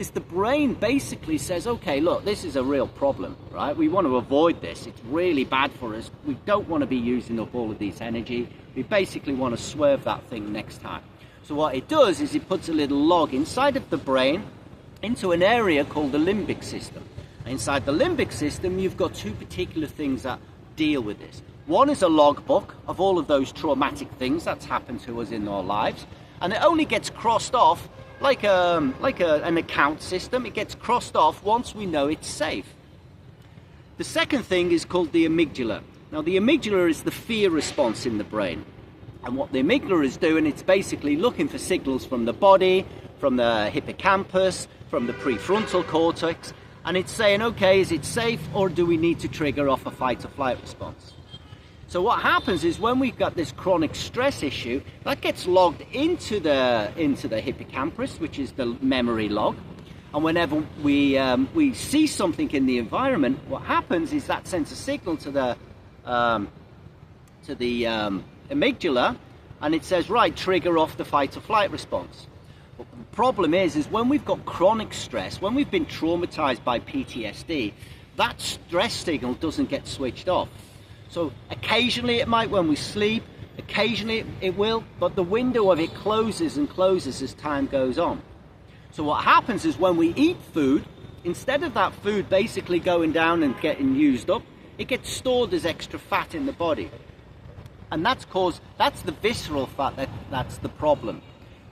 is the brain basically says, okay, look, this is a real problem, right? We want to avoid this. It's really bad for us. We don't want to be using up all of this energy. We basically want to swerve that thing next time. So what it does is it puts a little log inside of the brain into an area called the limbic system. Inside the limbic system, you've got two particular things that deal with this. One is a logbook of all of those traumatic things that's happened to us in our lives, and it only gets crossed off like an account system. It gets crossed off once we know it's safe. The second thing is called the amygdala. Now, the amygdala is the fear response in the brain. And what the amygdala is doing, it's basically looking for signals from the body, from the hippocampus, from the prefrontal cortex, and it's saying, okay, is it safe, or do we need to trigger off a fight or flight response? So what happens is when we've got this chronic stress issue, that gets logged into the hippocampus, which is the memory log. And whenever we see something in the environment, what happens is that sends a signal to the amygdala, and it says, right, trigger off the fight or flight response. But the problem is when we've got chronic stress, when we've been traumatized by PTSD, that stress signal doesn't get switched off. So occasionally it might when we sleep, occasionally it will, but the window of it closes and closes as time goes on. So what happens is when we eat food, instead of that food basically going down and getting used up, it gets stored as extra fat in the body. And that's the visceral fat that's the problem.